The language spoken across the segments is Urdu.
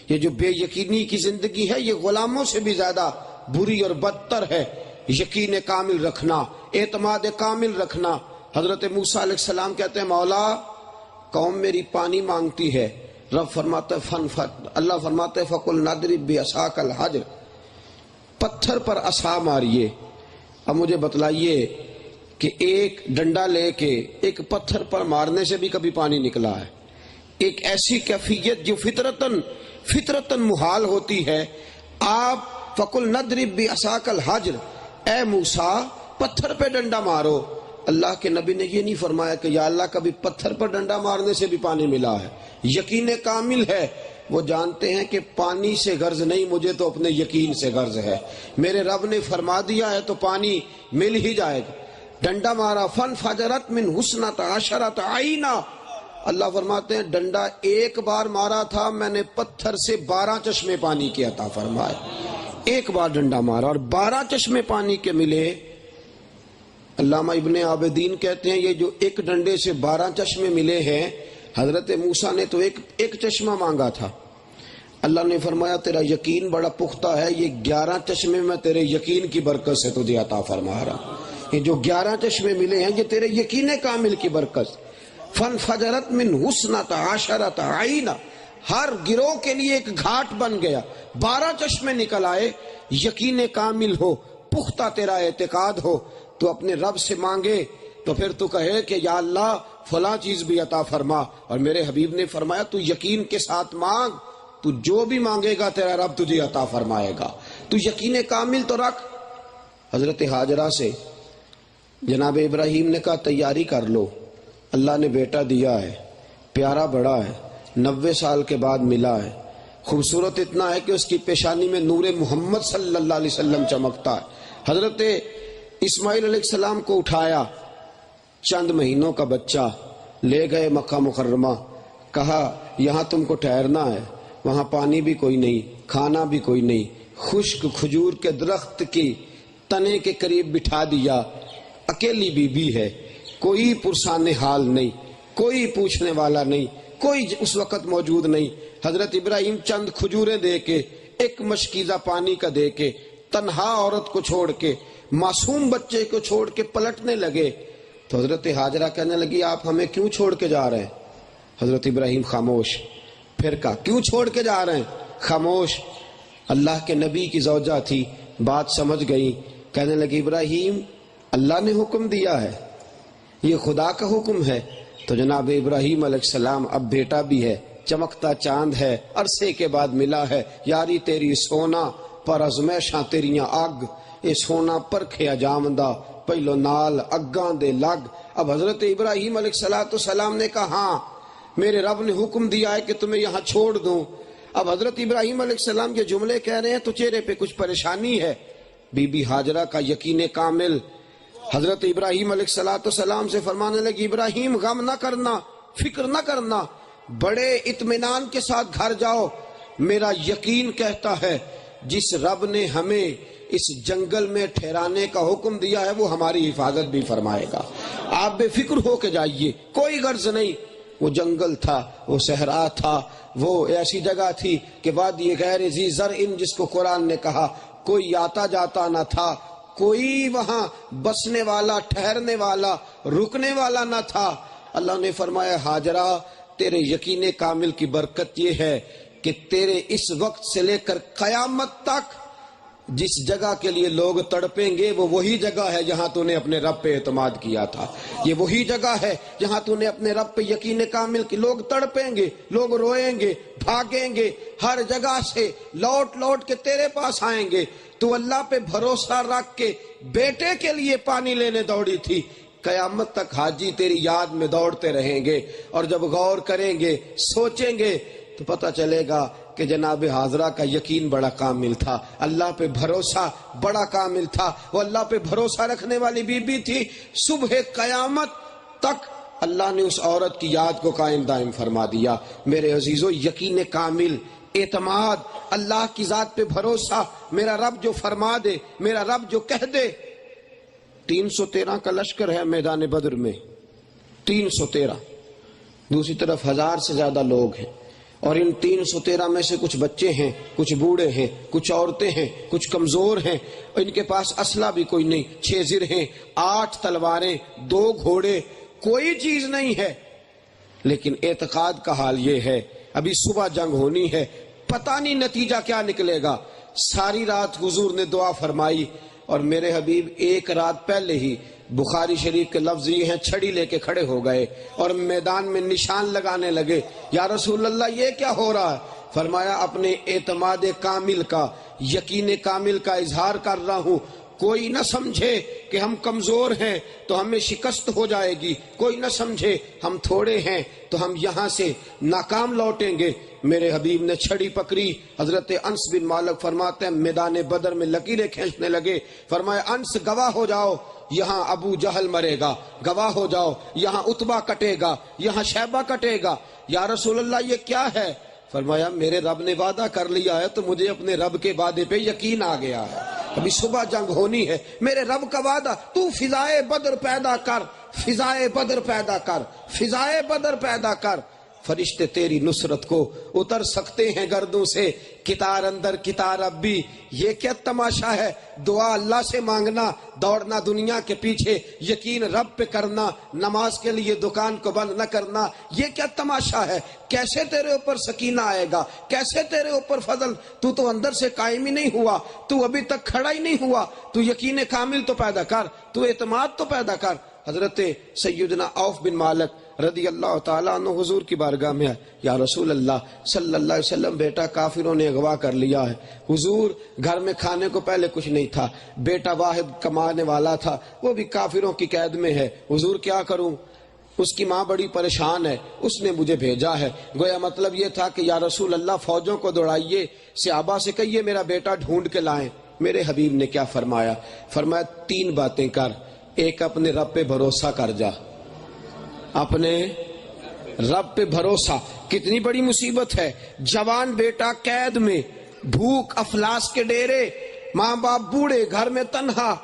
یہ جو بے یقینی کی زندگی ہے یہ غلاموں سے بھی زیادہ بری اور بدتر ہے۔ یقین کامل رکھنا، اعتماد کامل رکھنا۔ حضرت موسیٰ علیہ السلام کہتے ہیں مولا قوم میری پانی مانگتی ہے، رب فرماتے اللہ فرماتے فَقُلْ نَضْرِبْ بِعَصَاكَ الْحَجْرَ، پتھر پر عصا ماریے۔ اب مجھے بتلائیے کہ ایک ڈنڈا لے کے ایک پتھر پر مارنے سے بھی کبھی پانی نکلا ہے؟ ایک ایسی کیفیت جو فطرتاً محال ہوتی ہے۔ آپ فَقُلْ نَضْرِبْ بِعَصَاكَ الْحَجْرَ، اے موسیٰ پتھر پہ ڈنڈا مارو۔ اللہ کے نبی نے یہ نہیں فرمایا کہ یا اللہ کبھی پتھر پر ڈنڈا مارنے سے بھی پانی ملا ہے۔ یقین کامل ہے، وہ جانتے ہیں کہ پانی سے غرض نہیں، مجھے تو اپنے یقین سے غرض ہے۔ میرے رب نے فرما دیا ہے تو پانی مل ہی جائے گا۔ ڈنڈا مارا فَانْفَجَرَتْ مِنْ حُسْنَةَ عَشَرَةَ عَيْنًا، اللہ فرماتے ہیں ڈنڈا ایک بار مارا تھا میں نے پتھر سے 12 چشمے پانی کے عطا فرمائے۔ ایک بار ڈنڈا مارا اور 12 چشمے پانی کے ملے۔ علامہ ابن عابدین کہتے ہیں یہ جو ایک ڈنڈے سے 12 چشمے ملے ہیں، حضرت موسیٰ نے تو ایک چشمہ مانگا تھا، اللہ نے فرمایا تیرا یقین بڑا پختہ ہے، یہ 11 چشمے میں تیرے یقین کی برکت سے تجھے عطا فرما رہا۔ یہ جو 11 چشمے ملے ہیں یہ تیرے یقین کامل کی برکت۔ فَانْفَجَرَتْ مِنْ حُسْنَةَ عَشَرَةَ عَيْنًا، ہر گروہ کے لیے ایک گھاٹ بن گیا، 12 چشمے نکل آئے۔ یقین کامل ہو، پختہ تیرا اعتقاد ہو، تو اپنے رب سے مانگے تو پھر تو کہے کہ یا اللہ فلاں چیز بھی عطا فرما۔ اور میرے حبیب نے فرمایا تو یقین کے ساتھ مانگ، تو جو بھی مانگے گا تیرا رب تجھے عطا فرمائے گا۔ تو یقین کامل تو رکھ۔ حضرت ہاجرہ سے جناب ابراہیم نے کہا تیاری کر لو، اللہ نے بیٹا دیا ہے، پیارا بڑا ہے، 90 سال کے بعد ملا ہے، خوبصورت اتنا ہے کہ اس کی پیشانی میں نور محمد صلی اللہ علیہ وسلم چمکتا ہے۔ حضرت اسماعیل علیہ السلام کو اٹھایا، چند مہینوں کا بچہ لے گئے مکہ مکرمہ، کہا یہاں تم کو ٹھہرنا ہے، وہاں پانی بھی کوئی نہیں، کھانا بھی کوئی نہیں، خشک کھجور کے درخت کی تنے کے قریب بٹھا دیا، اکیلی بی بی ہے، کوئی پرسان حال نہیں، کوئی پوچھنے والا نہیں، کوئی اس وقت موجود نہیں۔ حضرت ابراہیم چند کھجوریں دے کے، ایک مشکیزہ پانی کا دے کے، تنہا عورت کو چھوڑ کے، معصوم بچے کو چھوڑ کے پلٹنے لگے تو حضرت ہاجرہ کہنے لگی آپ ہمیں کیوں چھوڑ کے جا رہے ہیں؟ حضرت ابراہیم خاموش۔ پھر کہا کیوں چھوڑ کے جا رہے ہیں؟ خاموش۔ اللہ کے نبی کی زوجہ تھی، بات سمجھ گئی، کہنے لگی ابراہیم اللہ نے حکم دیا ہے، یہ خدا کا حکم ہے۔ تو جناب ابراہیم علیہ السلام اب بیٹا بھی ہے، چمکتا چاند ہے، عرصے کے بعد ملا ہے، یاری تیری سونا پر ازمیشاں تیریاں اگ، اے سونا پرکھیا جامدہ پہلو نال اگاں دے لگ۔ اب حضرت ابراہیم علیہ السلام نے کہا ہاں میرے رب نے حکم دیا ہے کہ تمہیں یہاں چھوڑ دوں۔ اب حضرت ابراہیم علیہ السلام کے جملے کہہ رہے ہیں تو چہرے پہ کچھ پریشانی ہے۔ بی بی ہاجرہ کا یقین کامل، حضرت ابراہیم علیہ السلام سے فرمانے لگی ابراہیم غم نہ کرنا، فکر نہ کرنا، بڑے اطمینان کے ساتھ گھر جاؤ، میرا یقین کہتا ہے جس رب نے ہمیں اس جنگل میں ٹھہرانے کا حکم دیا ہے وہ ہماری حفاظت بھی فرمائے گا، آپ بے فکر ہو کے جائیے، کوئی غرض نہیں۔ وہ جنگل تھا، وہ صحرا تھا، وہ ایسی جگہ تھی کہ وادی غیر ذی زرع جس کو قرآن نے کہا، کوئی آتا جاتا نہ تھا، کوئی وہاں بسنے والا، ٹھہرنے والا، رکنے والا نہ تھا۔ اللہ نے فرمایا ہاجرہ تیرے یقین کامل کی برکت یہ ہے کہ تیرے اس وقت سے لے کر قیامت تک جس جگہ کے لیے لوگ تڑپیں گے وہ وہی جگہ ہے جہاں تو نے اپنے رب پہ اعتماد کیا تھا، یہ وہی جگہ ہے جہاں تو نے اپنے رب پہ یقین کامل کی، لوگ تڑپیں گے، لوگ روئیں گے، بھاگیں گے، ہر جگہ سے لوٹ لوٹ کے تیرے پاس آئیں گے۔ تو اللہ پہ بھروسہ رکھ کے بیٹے کے لیے پانی لینے دوڑی تھی، قیامت تک حاجی تیری یاد میں دوڑتے رہیں گے، اور جب غور کریں گے، سوچیں گے تو پتہ چلے گا کہ جناب حاضرہ کا یقین بڑا کامل تھا، اللہ پہ بھروسہ بڑا کامل تھا، وہ اللہ پہ بھروسہ رکھنے والی بی بی تھی۔ صبح قیامت تک اللہ نے اس عورت کی یاد کو قائم دائم فرما دیا۔ میرے عزیزو یقین کامل، اعتماد، اللہ کی ذات پہ بھروسہ، میرا رب جو فرما دے، میرا رب جو کہہ دے۔ 313 کا لشکر ہے میدان بدر میں، 313، دوسری طرف 1000 سے زیادہ لوگ ہیں، اور ان 313 میں سے کچھ بچے ہیں، کچھ بوڑھے ہیں، کچھ عورتیں ہیں، کچھ کمزور ہیں، ان کے پاس اسلحہ بھی کوئی نہیں، 6 زر ہیں، 8 تلواریں، 2 گھوڑے، کوئی چیز نہیں ہے۔ لیکن اعتقاد کا حال یہ ہے ابھی صبح جنگ ہونی ہے، پتہ نہیں نتیجہ کیا نکلے گا۔ ساری رات حضور نے دعا فرمائی، اور میرے حبیب ایک رات پہلے ہی بخاری شریف کے لفظ یہ ہیں، چھڑی لے کے کھڑے ہو گئے اور میدان میں نشان لگانے لگے۔ یا رسول اللہ یہ کیا ہو رہا ہے؟ فرمایا اپنے اعتماد کامل کا، یقین کامل کا اظہار کر رہا ہوں۔ کوئی نہ سمجھے کہ ہم کمزور ہیں تو ہمیں شکست ہو جائے گی، کوئی نہ سمجھے ہم تھوڑے ہیں تو ہم یہاں سے ناکام لوٹیں گے۔ میرے حبیب نے چھڑی پکڑی۔ حضرت انس بن مالک فرماتے ہیں میدان بدر میں لکیریں کھینچنے لگے۔ فرمایا انس گواہ ہو جاؤ، یہاں ابو جہل مرے گا، گواہ ہو جاؤ، یہاں عتبہ کٹے گا، یہاں شیبہ کٹے گا۔ یا رسول اللہ یہ کیا ہے؟ فرمایا میرے رب نے وعدہ کر لیا ہے تو مجھے اپنے رب کے وعدے پہ یقین آ گیا ہے، ابھی صبح جنگ ہونی ہے، میرے رب کا وعدہ، تو فضائے بدر پیدا کر، فضائے بدر پیدا کر، فضائے بدر پیدا کر۔ فرشتے تیری نصرت کو اتر سکتے ہیں گردوں سے، کتار اندر کتار اب بھی۔ یہ کیا تماشا ہے؟ دعا اللہ سے مانگنا، دوڑنا دنیا کے پیچھے، یقین رب پہ کرنا، نماز کے لیے دکان کو بند نہ کرنا، یہ کیا تماشا ہے؟ کیسے تیرے اوپر سکینہ آئے گا؟ کیسے تیرے اوپر فضل؟ تو اندر سے قائم ہی نہیں ہوا، تو ابھی تک کھڑا ہی نہیں ہوا، تو یقین کامل تو پیدا کر، تو اعتماد تو پیدا کر۔ حضرت سیدنا عوف بن مالک رضی اللہ تعالیٰ عنہ حضور کی بارگاہ میں آئے، یا رسول اللہ صلی اللہ علیہ وسلم بیٹا کافروں نے اغوا کر لیا ہے۔ حضور گھر میں کھانے کو پہلے کچھ نہیں تھا، بیٹا واحد کمانے والا تھا، وہ بھی کافروں کی قید میں ہے، حضور کیا کروں؟ اس کی ماں بڑی پریشان ہے، اس نے مجھے بھیجا ہے۔ گویا مطلب یہ تھا کہ یا رسول اللہ فوجوں کو دوڑائیے، صحابہ سے کہیے میرا بیٹا ڈھونڈ کے لائیں۔ میرے حبیب نے کیا فرمایا؟ فرمایا 3 باتیں کر، ایک اپنے رب پہ بھروسہ کر جا، اپنے رب پہ بھروسہ۔ کتنی بڑی مصیبت ہے، جوان بیٹا قید میں، بھوک افلاس کے ڈیرے، ماں باپ بوڑھے، گھر میں تنہا۔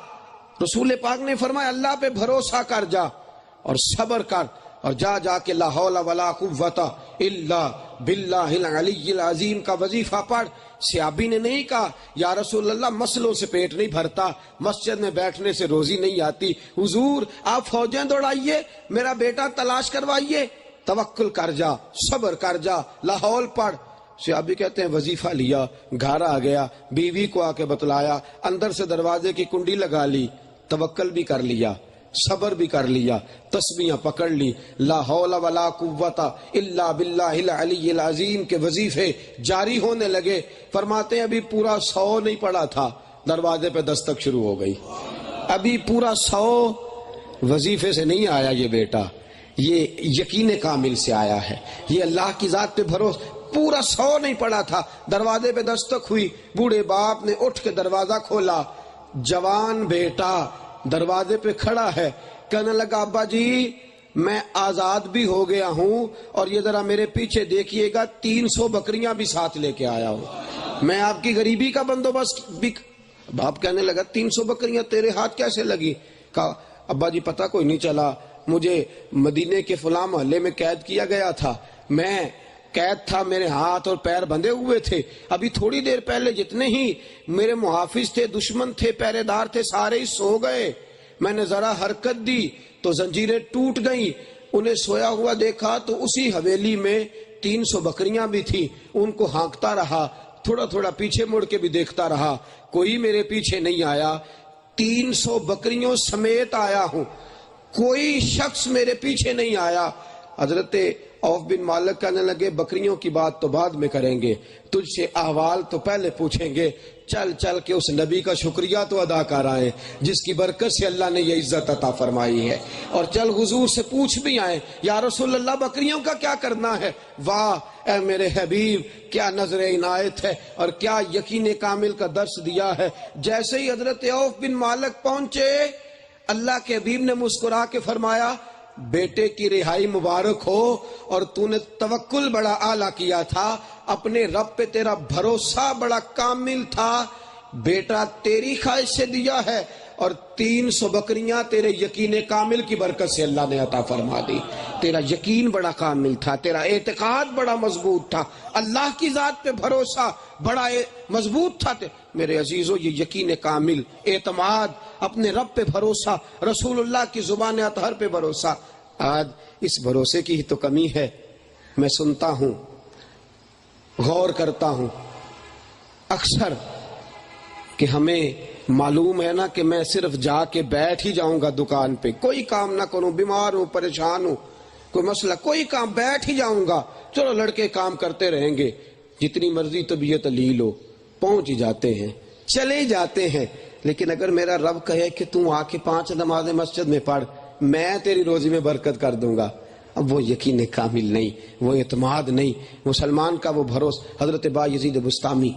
رسول پاک نے فرمایا اللہ پہ بھروسہ کر جا اور صبر کر، اور جا کے لا حول ولا قوت الا باللہ العلی العظیم کا وظیفہ پڑھ۔ صحابی نے نہیں کہا یا رسول اللہ مسلوں سے پیٹ نہیں بھرتا، مسجد میں بیٹھنے سے روزی نہیں آتی، حضور آپ فوجیں دوڑائیے، میرا بیٹا تلاش کروائیے، توکل کر جا، صبر کر جا، لا حول پڑھ۔ صحابی کہتے ہیں وظیفہ لیا، گھر آ گیا، بیوی کو آ کے بتلایا، اندر سے دروازے کی کنڈی لگا لی، توکل بھی کر لیا، صبر بھی کر لیا، تسبیحاں پکڑ لی، لا حول ولا قوت الا باللہ العلی العظیم کے وظیفے جاری ہونے لگے۔ فرماتے ہیں ابھی پورا 100 نہیں پڑا تھا، دروازے پہ دستک شروع ہو گئی۔ ابھی پورا 100 وظیفے سے نہیں آیا یہ بیٹا، یہ یقین کامل سے آیا ہے، یہ اللہ کی ذات پہ بھروسہ۔ پورا 100 نہیں پڑا تھا، دروازے پہ دستک ہوئی، بوڑھے باپ نے اٹھ کے دروازہ کھولا، جوان بیٹا دروازے پہ کھڑا ہے، کہنے لگا ابا جی میں آزاد بھی ہو گیا ہوں، اور یہ ذرا میرے پیچھے دیکھیے گا 300 بکریاں بھی ساتھ لے کے آیا ہوں، میں آپ کی غریبی کا بندوبست بھی۔ باپ کہنے لگا 300 بکریاں تیرے ہاتھ کیسے لگی؟ کہا ابا جی پتہ کوئی نہیں چلا، مجھے مدینے کے فلاں محلے میں قید کیا گیا تھا، میں قید تھا، میرے ہاتھ اور پیر بندھے ہوئے تھے، ابھی تھوڑی دیر پہلے جتنے ہی میرے محافظ تھے، دشمن تھے، پہرے دار تھے، سارے ہی سو گئے، میں نے ذرا حرکت دی تو زنجیریں ٹوٹ گئیں، انہیں سویا ہوا دیکھا تو اسی حویلی میں 300 بکریاں بھی تھیں، ان کو ہانکتا رہا، تھوڑا تھوڑا پیچھے مڑ کے بھی دیکھتا رہا، کوئی میرے پیچھے نہیں آیا، 300 بکریوں سمیت آیا ہوں، کوئی شخص میرے پیچھے نہیں آیا۔ حضرت عوف بن مالک کہنے لگے بکریوں کی بات تو بعد میں کریں گے، تجھ سے احوال تو پہلے پوچھیں گے، چل چل کے اس نبی کا شکریہ تو ادا کر آئے جس کی برکت سے اللہ نے یہ عزت عطا فرمائی ہے، اور چل حضور سے پوچھ بھی آئے یا رسول اللہ بکریوں کا کیا کرنا ہے؟ واہ اے میرے حبیب کیا نظر عنایت ہے اور کیا یقین کامل کا درس دیا ہے۔ جیسے ہی حضرت عوف بن مالک پہنچے، اللہ کے حبیب نے مسکرا کے فرمایا بیٹے کی رہائی مبارک ہو، اور تو نے توکل بڑا اعلیٰ کیا تھا، اپنے رب پہ تیرا بھروسہ بڑا کامل تھا، بیٹا تیری خواہش سے دیا ہے، اور 300 بکریاں تیرے یقین کامل کی برکت سے اللہ نے عطا فرما دی. تیرا یقین بڑا کامل تھا، تیرا اعتقاد بڑا مضبوط تھا، اللہ کی ذات پہ بھروسہ بڑا مضبوط تھا. میرے عزیزو، یہ یقین کامل، اعتماد، اپنے رب پہ بھروسہ، رسول اللہ کی زبان اطہر پہ بھروسہ، آج اس بھروسے کی ہی تو کمی ہے. میں سنتا ہوں، غور کرتا ہوں اکثر کہ ہمیں معلوم ہے نا کہ میں صرف جا کے بیٹھ ہی جاؤں گا دکان پہ، کوئی کام نہ کروں، بیمار ہوں، پریشان ہوں، کوئی مسئلہ، کوئی کام، بیٹھ ہی جاؤں گا، چلو لڑکے کام کرتے رہیں گے، جتنی مرضی طبیعت لیل ہو، پہنچ ہی جاتے ہیں، چلے جاتے ہیں. لیکن اگر میرا رب کہے کہ تم آ کے 5 نمازیں مسجد میں پڑھ، میں تیری روزی میں برکت کر دوں گا، اب وہ یقین کامل نہیں، وہ اعتماد نہیں، مسلمان کا وہ بھروسہ. حضرت بایزید بسطامی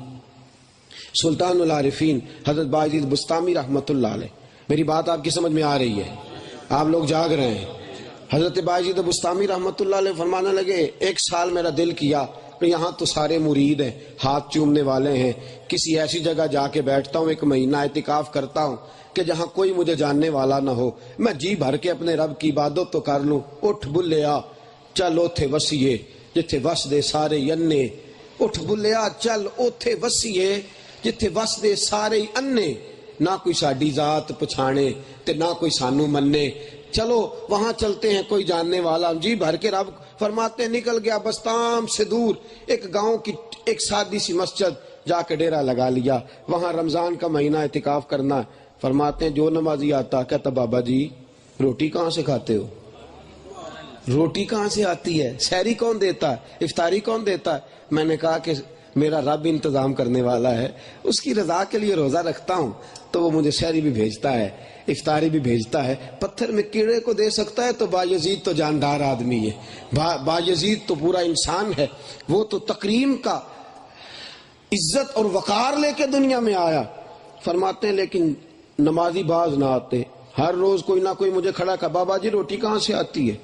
سلطان العارفین، حضرت بایزید بسطامی رحمت اللہ علیہ، میری بات آپ کی سمجھ میں آ رہی ہے؟ آپ لوگ جاگ رہے ہیں؟ حضرت بایزید بسطامی رحمت اللہ علیہ فرمانے لگے، 1 سال میرا دل کیا کہ یہاں تو سارے مرید ہیں، ہاتھ چومنے والے ہیں، کسی ایسی جگہ جا کے بیٹھتا ہوں، 1 مہینہ اعتکاف کرتا ہوں کہ جہاں کوئی مجھے جاننے والا نہ ہو، میں جی بھر کے اپنے رب کی عبادت تو کر لوں. اٹھ بلیا چل اوتھے وسیے جتھے وس دے سارے انے، اٹھ بلیا چل اوتھے وسیے جتھے وس دے سارے انے، نہ کوئی ساڈی ذات پچھانے تے نہ کوئی سانو مننے، چلو وہاں چلتے ہیں، کوئی جاننے والا. جی بھر کے رب فرماتے ہیں، نکل گیا بستام سے دور ایک گاؤں کی ایک سادی سی مسجد، جا کے ڈیرا لگا لیا، وہاں رمضان کا مہینہ اعتکاف کرنا. فرماتے ہیں جو نمازی آتا کہتا بابا جی روٹی کہاں سے کھاتے ہو؟ روٹی کہاں سے آتی ہے؟ سحری کون دیتا ہے؟ افطاری کون دیتا ہے؟ میں نے کہا کہ میرا رب انتظام کرنے والا ہے، اس کی رضا کے لیے روزہ رکھتا ہوں تو وہ مجھے سحری بھی بھیجتا ہے، افطاری بھی بھیجتا ہے. پتھر میں کیڑے کو دے سکتا ہے تو بایزید تو جاندار آدمی ہے، بایزید تو پورا انسان ہے، وہ تو تکریم کا عزت اور وقار لے کے دنیا میں آیا. فرماتے ہیں لیکن نمازی باز نہ آتے، ہر روز کوئی نہ کوئی مجھے کھڑا کر، بابا جی روٹی کہاں سے آتی ہے؟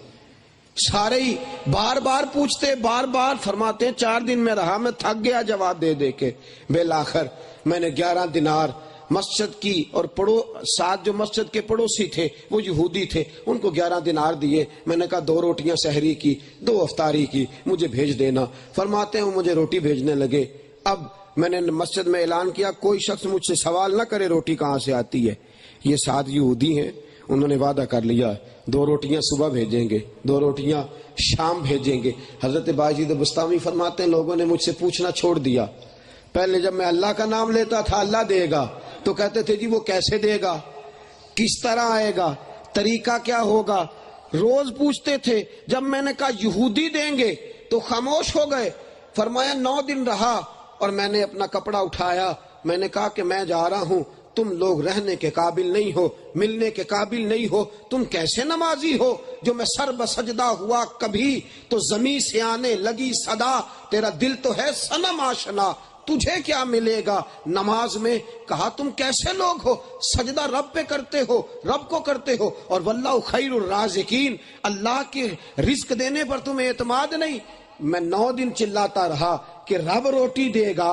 سارے ہی بار بار پوچھتے، بار بار. فرماتے ہیں 4 دن میں رہا، میں تھک گیا جواب دے دے کے، بالآخر میں نے 11 دینار مسجد کی، اور ساتھ جو مسجد کے پڑوسی تھے وہ یہودی تھے، ان کو 11 دینار دیے. میں نے کہا 2 روٹیاں سحری کی، 2 افطاری کی، مجھے بھیج دینا. فرماتے ہیں وہ مجھے روٹی بھیجنے لگے. اب میں نے مسجد میں اعلان کیا کوئی شخص مجھ سے سوال نہ کرے روٹی کہاں سے آتی ہے. یہ 7 یہودی ہیں، انہوں نے وعدہ کر لیا 2 روٹیاں صبح بھیجیں گے، 2 روٹیاں شام بھیجیں گے. حضرت بایزید بسطامی فرماتے ہیں لوگوں نے مجھ سے پوچھنا چھوڑ دیا. پہلے جب میں اللہ کا نام لیتا تھا اللہ دے گا تو کہتے تھے جی وہ کیسے دے گا، کس طرح آئے گا، طریقہ کیا ہوگا، روز پوچھتے تھے. جب میں نے کہا یہودی دیں گے تو خاموش ہو گئے. فرمایا 9 دن رہا اور میں نے اپنا کپڑا اٹھایا، میں نے کہا کہ میں جا رہا ہوں، تم لوگ رہنے کے قابل نہیں ہو، ملنے کے قابل نہیں ہو، تم کیسے نمازی ہو جو میں سر بسجدہ ہوا کبھی تو زمین سے آنے لگی صدا، تیرا دل تو ہے صنم آشنا، تجھے کیا ملے گا نماز میں. کہا تم کیسے لوگ ہو، سجدہ رب پہ کرتے ہو، رب کو کرتے ہو، اور واللہ خیر الرازقین، اللہ کے رزق دینے پر تمہیں اعتماد نہیں. میں 9 دن چلاتا رہا کہ رب روٹی دے گا،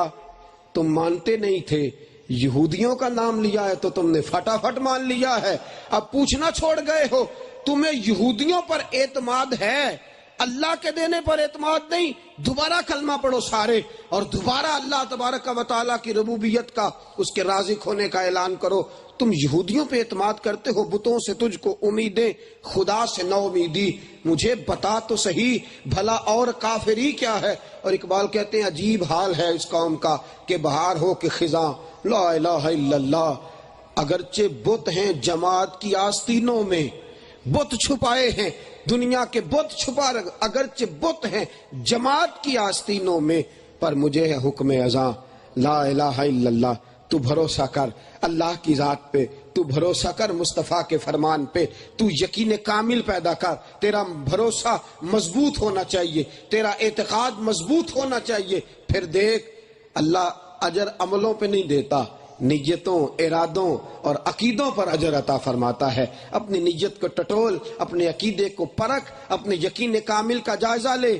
تم مانتے نہیں تھے. یہودیوں کا نام لیا ہے تو تم نے فٹافٹ مان لیا ہے، اب پوچھنا چھوڑ گئے ہو. تمہیں یہودیوں پر اعتماد ہے، اللہ کے دینے پر اعتماد نہیں. دوبارہ کلمہ پڑھو سارے، اور دوبارہ اللہ تبارک و تعالیٰ کی ربوبیت کا، اس کے رازق ہونے کا اعلان کرو. تم یہودیوں پہ اعتماد کرتے ہو، بتوں سے تجھ کو امیدیں، خدا سے نو امیدی. مجھے بتا تو صحیح بھلا اور کافری کیا ہے. اور اقبال کہتے ہیں عجیب حال ہے اس قوم کا کہ بہار ہو کہ خزاں لا الہ الا اللہ. اگرچہ بت ہیں جماعت کی آستینوں میں، بت چھپائے ہیں دنیا کے، بت چھپا، اگرچہ بت ہیں جماعت کی آستینوں میں، پر مجھے ہے حکم اذاں لا الہ الا اللہ. تو بھروسہ کر اللہ کی ذات پہ، تو بھروسہ کر مصطفیٰ کے فرمان پہ، تو یقین کامل پیدا کر. تیرا بھروسہ مضبوط ہونا چاہیے، تیرا اعتقاد مضبوط ہونا چاہیے. پھر دیکھ اللہ اجر عملوں پہ نہیں دیتا، نیتوں، ارادوں اور عقیدوں پر اجر عطا فرماتا ہے. اپنی نیت کو ٹٹول، اپنے عقیدے کو پرکھ، اپنے یقین کامل کا جائزہ لے.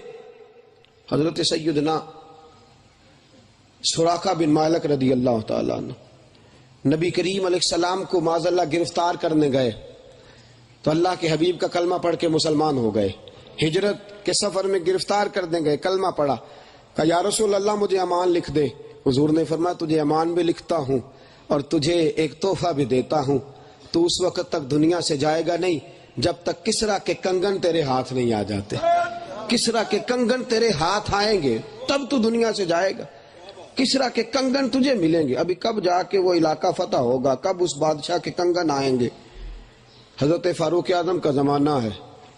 حضرت سیدنا سراقہ بن مالک رضی اللہ تعالیٰ عنہ نبی کریم علیہ السلام کو معاذ اللہ گرفتار کرنے گئے تو اللہ کے حبیب کا کلمہ پڑھ کے مسلمان ہو گئے. ہجرت کے سفر میں گرفتار کرنے گئے, کلمہ پڑھا, کہا یا رسول اللہ مجھے امان لکھ دے. حضور نے فرمایا تجھے امان بھی لکھتا ہوں اور تجھے ایک تحفہ بھی دیتا ہوں. تو اس وقت تک دنیا سے جائے گا نہیں جب تک کسرا کے کنگن تیرے ہاتھ نہیں آ جاتے. کسرا کے کنگن تیرے ہاتھ آئیں گے تب تو دنیا سے جائے گا. کسرا کے کنگن تجھے ملیں گے. ابھی کب جا کے وہ علاقہ فتح ہوگا, کب اس بادشاہ کے کنگن آئیں گے. حضرت فاروق اعظم کا زمانہ ہے,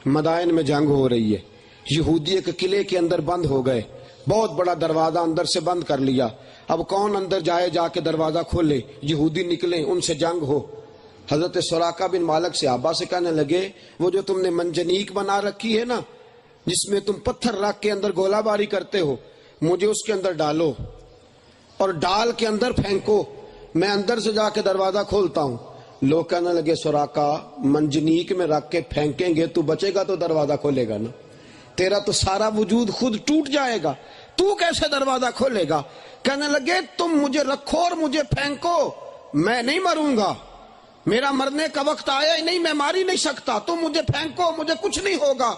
مدائن میں جنگ ہو رہی ہے. یہودی ایک قلعے کے اندر بند ہو گئے, بہت بڑا دروازہ اندر سے بند کر لیا. اب کون اندر جائے, جا کے دروازہ کھولے, یہودی نکلے, ان سے جنگ ہو. حضرت سراقہ بن مالک صحابہ سے کہنے لگے وہ جو تم نے منجنیق بنا رکھی ہے نا, جس میں تم پتھر رکھ کے اندر گولہ باری کرتے ہو, مجھے اس کے اندر ڈالو اور ڈال کے اندر پھینکو, میں اندر سے جا کے دروازہ کھولتا ہوں. لوگ کہنے لگے سراقہ منجنیق میں رکھ کے پھینکیں گے تو بچے گا تو دروازہ کھولے گا نا, تیرا تو سارا وجود خود ٹوٹ جائے گا, تو کیسے دروازہ کھولے گا. کہنے لگے تم مجھے رکھو اور مجھے پھینکو, میں نہیں مروں گا, میرا مرنے کا وقت آیا ہی نہیں, میں مار ہی نہیں سکتا, تم مجھے پھینکو مجھے کچھ نہیں ہوگا.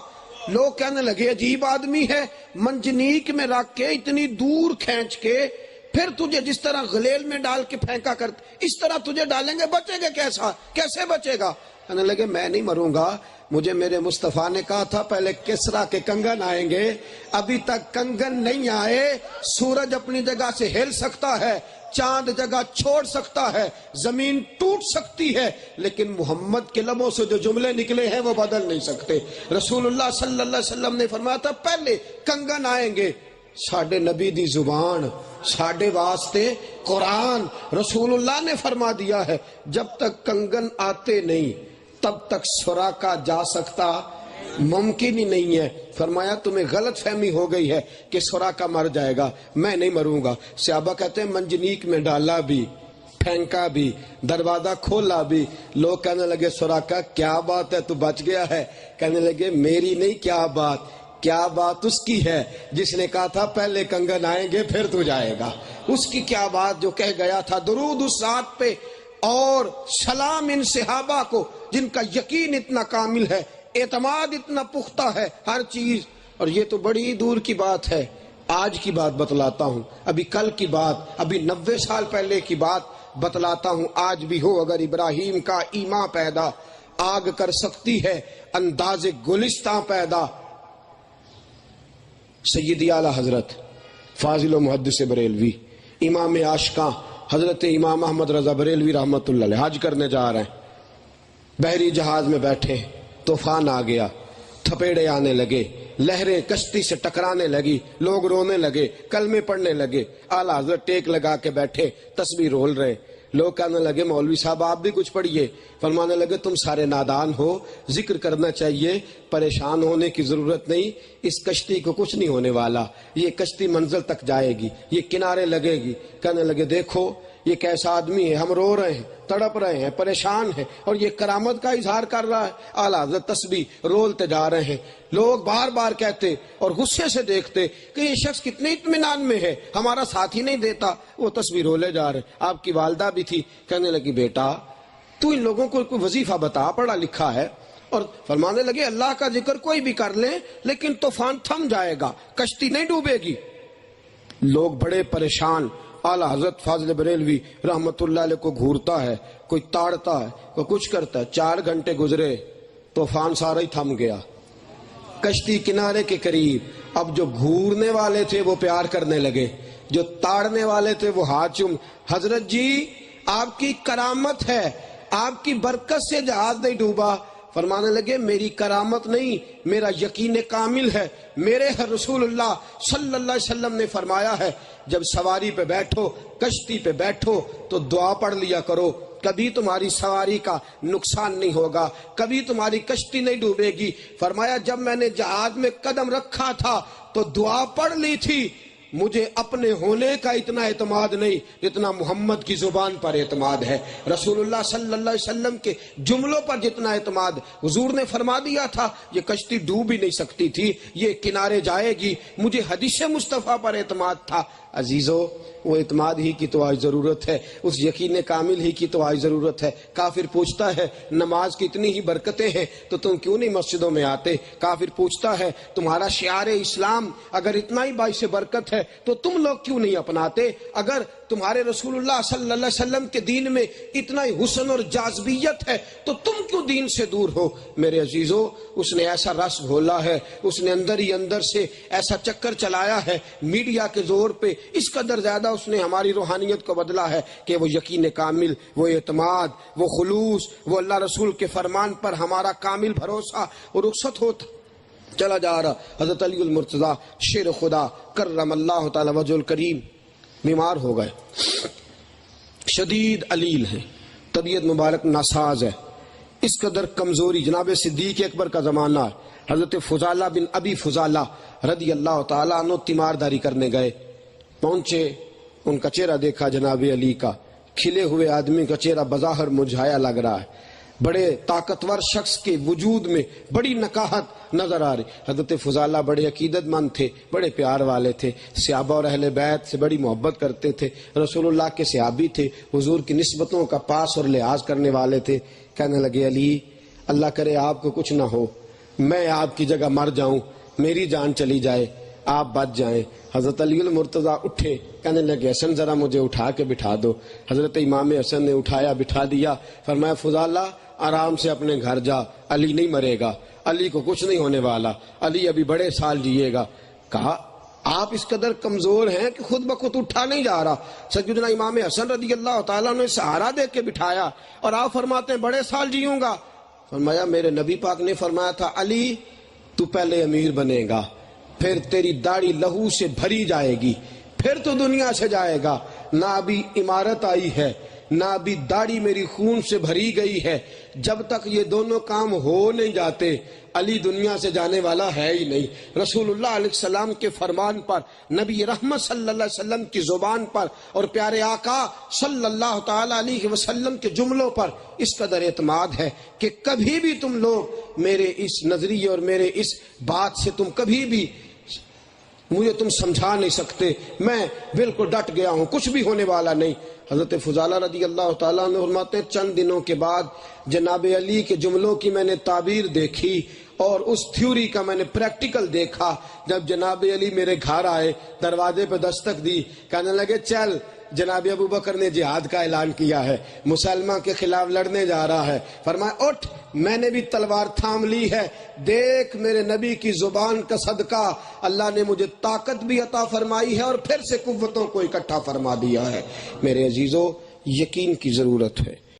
لوگ کہنے لگے عجیب آدمی ہے, منجنیق میں رکھ کے اتنی دور کھینچ کے پھر تجھے جس طرح غلیل میں ڈال کے پھینکا کرتے اس طرح تجھے ڈالیں گے, بچے گے کیسا, کیسے بچے گا. کہنے لگے میں نہیں مروں گا, مجھے میرے مصطفیٰ نے کہا تھا پہلے کسرا کے کنگن آئیں گے, ابھی تک کنگن نہیں آئے. سورج اپنی جگہ سے ہل سکتا ہے, چاند جگہ چھوڑ سکتا ہے, زمین ٹوٹ سکتی ہے, لیکن محمد کے لبوں سے جو جملے نکلے ہیں وہ بدل نہیں سکتے. رسول اللہ صلی اللہ علیہ وسلم نے فرمایا تھا پہلے کنگن آئیں گے. ساڈے نبی دی زبان, ساڈے واسطے قرآن, رسول اللہ نے فرما دیا ہے جب تک کنگن آتے نہیں تب تک سراقہ جا سکتا ممکن ہی نہیں ہے. فرمایا تمہیں غلط فہمی ہو گئی ہے کہ سراقہ مر جائے گا, میں نہیں مروں گا. صحابہ کہتے ہیں منجنیق میں ڈالا بھی, پھینکا بھی, دروازہ کھولا بھی. لوگ کہنے لگے سراقہ کیا بات ہے, تو بچ گیا ہے. کہنے لگے میری نہیں, کیا بات, کیا بات اس کی ہے جس نے کہا تھا پہلے کنگن آئیں گے پھر تو جائے گا. اس کی کیا بات جو کہہ گیا تھا. درود اس ذات پہ اور سلام ان صحابہ کو جن کا یقین اتنا کامل ہے, اعتماد اتنا پختہ ہے ہر چیز. اور یہ تو بڑی دور کی بات ہے, آج کی بات بتلاتا ہوں, ابھی کل کی بات, ابھی 90 سال پہلے کی بات بتلاتا ہوں. آج بھی ہو اگر ابراہیم کا ایمان پیدا, آگ کر سکتی ہے انداز گلستان پیدا. سیدی اعلی حضرت فاضل و محدث بریلوی امام عاشقاں حضرت امام احمد رضا بریلوی رحمت اللہ علیہ حج کرنے جا رہے ہیں. بحری جہاز میں بیٹھے, طوفان آ گیا, تھپیڑے آنے لگے, لہریں کشتی سے ٹکرانے لگی, لوگ رونے لگے, کلمے پڑھنے لگے. اعلیٰ حضرت ٹیک لگا کے بیٹھے, تسبیح رول رہے. لوگ کہنے لگے مولوی صاحب آپ بھی کچھ پڑھیے. فرمانے لگے تم سارے نادان ہو, ذکر کرنا چاہیے, پریشان ہونے کی ضرورت نہیں. اس کشتی کو کچھ نہیں ہونے والا, یہ کشتی منزل تک جائے گی, یہ کنارے لگے گی. کہنے لگے دیکھو یہ کیسا آدمی ہے, ہم رو رہے ہیں, تڑپ رہے ہیں, پریشان ہیں, اور یہ کرامت کا اظہار کر رہا ہے. اعلیٰ حضرت تسبیح رولتے جا رہے ہیں. لوگ بار بار کہتے اور غصے سے دیکھتے کہ یہ شخص کتنے اطمینان میں ہے, ہمارا ساتھ ہی نہیں دیتا. وہ تسبیح رولے جا رہے. آپ کی والدہ بھی تھی, کہنے لگی بیٹا تو ان لوگوں کو کوئی وظیفہ بتا, پڑھا لکھا ہے. اور فرمانے لگے اللہ کا ذکر کوئی بھی کر لیں لیکن طوفان تھم جائے گا, کشتی نہیں ڈوبے گی. لوگ بڑے پریشان. اعلیٰ حضرت فاضل بریلوی رحمت اللہ علیہ کو گھورتا ہے, کوئی تاڑتا ہے, کوئی کچھ کرتا ہے. 4 گھنٹے گزرے, طوفان سارا ہی تھم گیا, کشتی کنارے کے قریب. اب جو گھورنے والے تھے وہ پیار کرنے لگے, جو تاڑنے والے تھے وہ ہاتھ چوم. حضرت جی آپ کی کرامت ہے, آپ کی برکت سے جہاز نہیں ڈوبا. فرمانے لگے میری کرامت نہیں, میرا یقین کامل ہے. میرے رسول اللہ صلی اللہ علیہ وسلم نے فرمایا ہے جب سواری پہ بیٹھو, کشتی پہ بیٹھو تو دعا پڑھ لیا کرو, کبھی تمہاری سواری کا نقصان نہیں ہوگا, کبھی تمہاری کشتی نہیں ڈوبے گی. فرمایا جب میں نے جہاز میں قدم رکھا تھا تو دعا پڑھ لی تھی, مجھے اپنے ہونے کا اتنا اعتماد نہیں جتنا محمد کی زبان پر اعتماد ہے, رسول اللہ صلی اللہ علیہ وسلم کے جملوں پر جتنا اعتماد. حضور نے فرما دیا تھا یہ کشتی ڈوب ہی نہیں سکتی تھی, یہ کنارے جائے گی. مجھے حدیث مصطفیٰ پر اعتماد تھا. عزیزو وہ اعتماد ہی کی تو آج ضرورت ہے، اس یقین کامل ہی کی تو آج ضرورت ہے۔ کافر پوچھتا ہے نماز کی اتنی ہی برکتیں ہیں تو تم کیوں نہیں مسجدوں میں آتے؟ کافر پوچھتا ہے تمہارا شعار اسلام اگر اتنا ہی باعث برکت ہے تو تم لوگ کیوں نہیں اپناتے؟ اگر تمہارے رسول اللہ صلی اللہ علیہ وسلم کے دین میں اتنا ہی حسن اور جاذبیت ہے تو تم کیوں دین سے دور ہو؟ میرے عزیزو، اس نے ایسا رس گھولا ہے، اس نے اندر ہی اندر سے ایسا چکر چلایا ہے میڈیا کے زور پہ، اس قدر زیادہ اس نے ہماری روحانیت کو بدلا ہے کہ وہ یقین کامل، وہ اعتماد، وہ خلوص، وہ اللہ رسول کے فرمان پر ہمارا کامل بھروسہ اور رخصت ہوتا چلا جا رہا۔ حضرت علی المرتضیٰ شیر خدا کرم اللہ تعالی وجہ الکریم بیمار ہو گئے، شدید علیل ہیں، طبیعت مبارک ناساز ہے، اس قدر کمزوری۔ جناب صدیق اکبر کا زمانہ، حضرت فضالہ بن ابی فضالہ رضی اللہ تعالیٰ عنہ تیمارداری کرنے گئے، پہنچے، ان کا چہرہ دیکھا جناب علی کا، کھلے ہوئے آدمی کا چہرہ بظاہر مرجھایا لگ رہا ہے، بڑے طاقتور شخص کے وجود میں بڑی نکاہت نظر آ رہی۔ حضرت فضالہ بڑے عقیدت مند تھے، بڑے پیار والے تھے، صحابہ اور اہل بیت سے بڑی محبت کرتے تھے، رسول اللہ کے صحابی تھے، حضور کی نسبتوں کا پاس اور لحاظ کرنے والے تھے۔ کہنے لگے علی اللہ کرے آپ کو کچھ نہ ہو، میں آپ کی جگہ مر جاؤں، میری جان چلی جائے، آپ بچ جائیں۔ حضرت علی المرتضیٰ اٹھے، کہنے لگے حسن ذرا مجھے اٹھا کے بٹھا دو۔ حضرت امام حسن نے اٹھایا، بٹھا دیا، فرمایا فضالہ آرام سے اپنے گھر جا، علی نہیں مرے گا، علی کو کچھ نہیں ہونے والا، علی ابھی بڑے سال جیے گا۔ کہا آپ اس قدر کمزور ہیں کہ خود بخود اٹھا نہیں جا رہا۔ سیدنا امام حسن رضی اللہ تعالیٰ نے سہارا دے کے بٹھایا اور آپ فرماتے ہیں بڑے سال جیوں گا۔ فرمایا میرے نبی پاک نے فرمایا تھا علی تو پہلے امیر بنے گا، پھر تیری داڑھی لہو سے بھری جائے گی، پھر تو دنیا سے جائے گا، نہ ابھی عمارت آئی ہے، نہ ابھی داڑھی میری خون سے بھری گئی ہے، جب تک یہ دونوں کام ہو نہیں جاتے علی دنیا سے جانے والا ہے ہی نہیں۔ رسول اللہ علیہ السلام کے فرمان پر، نبی رحمت صلی اللہ علیہ وسلم کی زبان پر اور پیارے آقا صلی اللہ تعالی علیہ وسلم کے جملوں پر اس قدر اعتماد ہے کہ کبھی بھی تم لوگ میرے اس نظریے اور میرے اس بات سے تم کبھی بھی مجھے تم سمجھا نہیں سکتے، میں بالکل ڈٹ گیا ہوں، کچھ بھی ہونے والا نہیں۔ حضرت فضالہ رضی اللہ تعالیٰ عنہ فرماتے ہیں چند دنوں کے بعد جناب علی کے جملوں کی میں نے تعبیر دیکھی اور اس تھیوری کا میں نے پریکٹیکل دیکھا۔ جب جناب علی میرے گھر آئے، دروازے پہ دستک دی، کہنے لگے چل جناب ابو بکر نے جہاد کا اعلان کیا ہے، مسلمہ کے خلاف لڑنے جا رہا ہے۔ فرمایا اٹھ، میں نے بھی تلوار تھام لی ہے، دیکھ میرے نبی کی زبان کا صدقہ اللہ نے مجھے طاقت بھی عطا فرمائی ہے اور پھر سے قوتوں کو اکٹھا فرما دیا ہے۔ میرے عزیزو، یقین کی ضرورت ہے۔